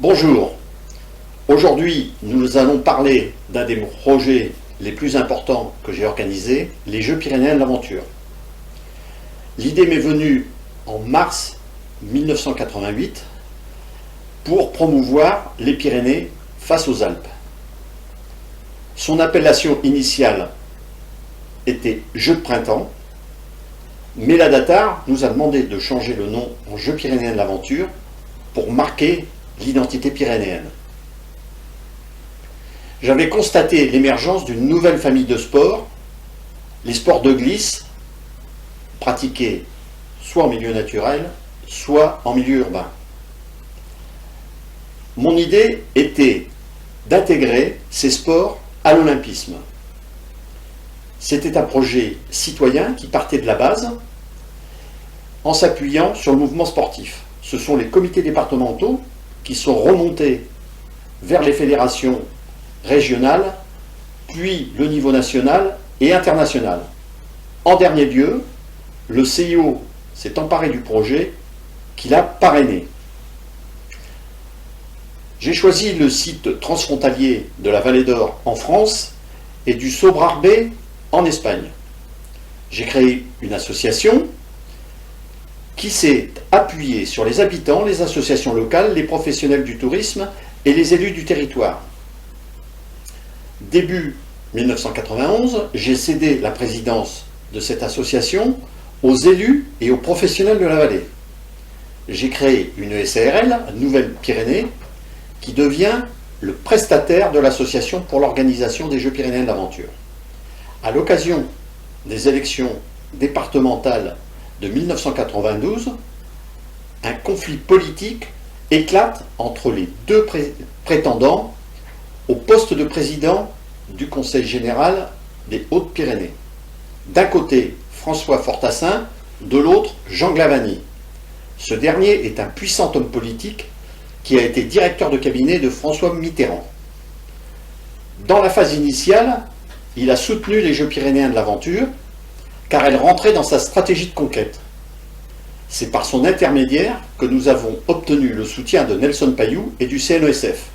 Bonjour, aujourd'hui nous allons parler d'un des projets les plus importants que j'ai organisé, les Jeux Pyrénéens de l'Aventure. L'idée m'est venue en mars 1988 pour promouvoir les Pyrénées face aux Alpes. Son appellation initiale était Jeux de printemps, mais la Datar nous a demandé de changer le nom en Jeux Pyrénéens de l'Aventure pour marquer l'identité pyrénéenne. J'avais constaté l'émergence d'une nouvelle famille de sports, les sports de glisse, pratiqués soit en milieu naturel, soit en milieu urbain. Mon idée était d'intégrer ces sports à l'olympisme. C'était un projet citoyen qui partait de la base en s'appuyant sur le mouvement sportif. Ce sont les comités départementaux qui sont remontés vers les fédérations régionales, puis le niveau national et international. En dernier lieu, le CIO s'est emparé du projet qu'il a parrainé. J'ai choisi le site transfrontalier de la Vallée d'Or en France et du Sobrarbe en Espagne. J'ai créé une association qui s'est appuyée sur les habitants, les associations locales, les professionnels du tourisme et les élus du territoire. Début 1991, j'ai cédé la présidence de cette association aux élus et aux professionnels de la vallée. J'ai créé une SARL, Nouvelle-Pyrénées, qui devient le prestataire de l'association pour l'organisation des Jeux Pyrénéens de l'Aventure. À l'occasion des élections départementales de 1992, un conflit politique éclate entre les deux prétendants au poste de président du Conseil général des Hautes-Pyrénées. D'un côté, François Fortassin, de l'autre, Jean Glavany. Ce dernier est un puissant homme politique qui a été directeur de cabinet de François Mitterrand. Dans la phase initiale, il a soutenu les Jeux Pyrénéens de l'Aventure car elle rentrait dans sa stratégie de conquête. C'est par son intermédiaire que nous avons obtenu le soutien de Nelson Payou et du CNESF.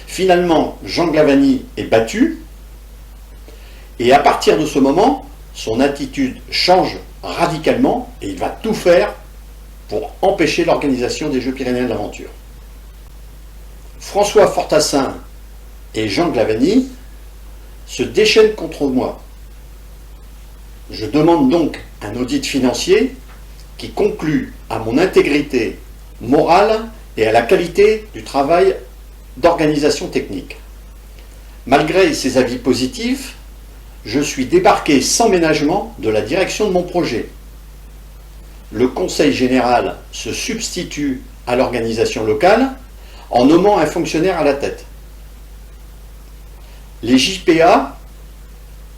Finalement, Jean Glavany est battu et à partir de ce moment, son attitude change radicalement et il va tout faire pour empêcher l'organisation des Jeux Pyrénéens de l'Aventure. François Fortassin et Jean Glavany se déchaînent contre moi. Je demande donc un audit financier qui conclut à mon intégrité morale et à la qualité du travail d'organisation technique. Malgré ces avis positifs, je suis débarqué sans ménagement de la direction de mon projet. Le Conseil général se substitue à l'organisation locale en nommant un fonctionnaire à la tête. Les JPA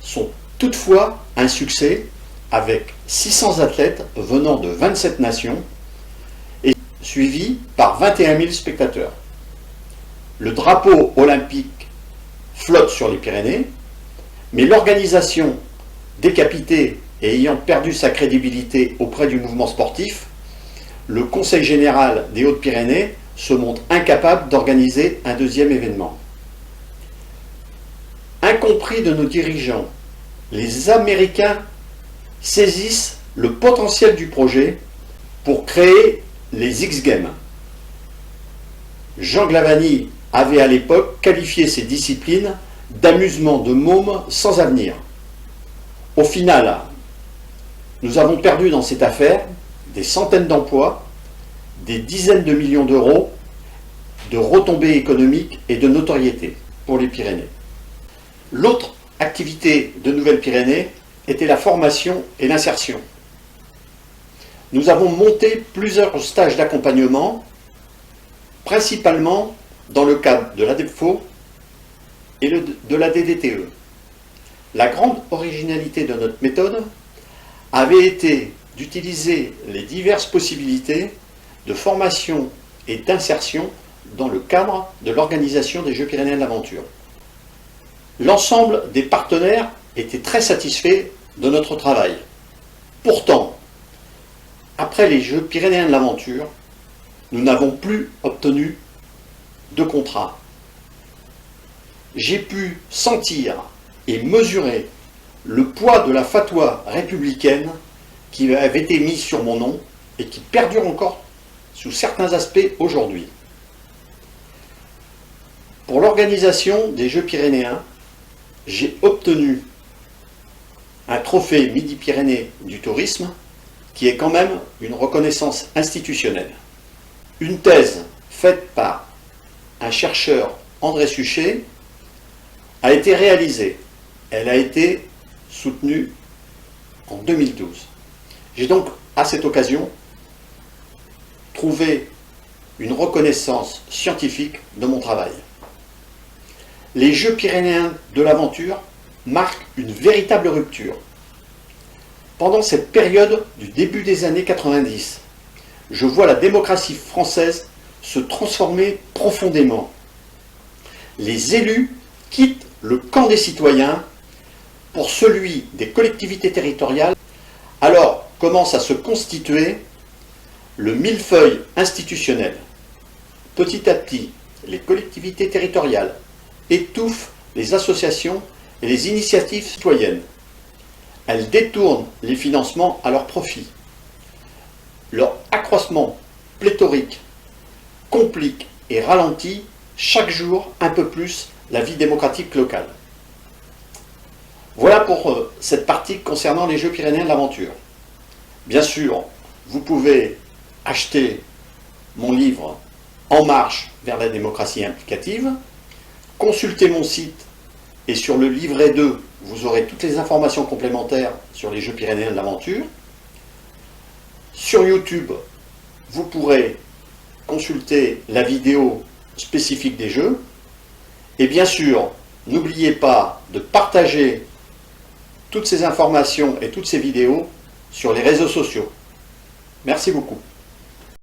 sont toutefois un succès avec 600 athlètes venant de 27 nations et suivis par 21 000 spectateurs. Le drapeau olympique flotte sur les Pyrénées, mais l'organisation décapitée et ayant perdu sa crédibilité auprès du mouvement sportif, le Conseil général des Hautes-Pyrénées se montre incapable d'organiser un deuxième événement. Incompris de nos dirigeants, les Américains saisissent le potentiel du projet pour créer les X-Games. Jean Glavany avait à l'époque qualifié ces disciplines d'amusement de mômes sans avenir. Au final, nous avons perdu dans cette affaire des centaines d'emplois, des dizaines de millions d'euros de retombées économiques et de notoriété pour les Pyrénées. L'autre activité de Nouvelle-Pyrénées était la formation et l'insertion. Nous avons monté plusieurs stages d'accompagnement, principalement dans le cadre de l'ADEPFO et de la DDTE. La grande originalité de notre méthode avait été d'utiliser les diverses possibilités de formation et d'insertion dans le cadre de l'organisation des Jeux Pyrénéens de l'Aventure. L'ensemble des partenaires était très satisfait de notre travail. Pourtant, après les Jeux Pyrénéens de l'Aventure, nous n'avons plus obtenu de contrat. J'ai pu sentir et mesurer le poids de la fatwa républicaine qui avait été mise sur mon nom et qui perdure encore sous certains aspects aujourd'hui. Pour l'organisation des Jeux Pyrénéens, j'ai obtenu un trophée Midi-Pyrénées du tourisme qui est quand même une reconnaissance institutionnelle. Une thèse faite par un chercheur, André Suchet, a été réalisée. Elle a été soutenue en 2012. J'ai donc, à cette occasion, trouvé une reconnaissance scientifique de mon travail. Les Jeux Pyrénéens de l'aventure marquent une véritable rupture. Pendant cette période du début des années 90, je vois la démocratie française se transformer profondément. Les élus quittent le camp des citoyens pour celui des collectivités territoriales. Alors commence à se constituer le millefeuille institutionnel. Petit à petit, les collectivités territoriales étouffent les associations et les initiatives citoyennes. Elles détournent les financements à leur profit. Leur accroissement pléthorique complique et ralentit chaque jour un peu plus la vie démocratique locale. Voilà pour cette partie concernant les Jeux Pyrénéens de l'aventure. Bien sûr, vous pouvez acheter mon livre En marche vers la démocratie implicative, consulter mon site et sur le livret 2, vous aurez toutes les informations complémentaires sur les Jeux Pyrénéens de l'aventure. Sur YouTube, vous pourrez consulter la vidéo spécifique des Jeux. Et bien sûr, n'oubliez pas de partager toutes ces informations et toutes ces vidéos sur les réseaux sociaux. Merci beaucoup.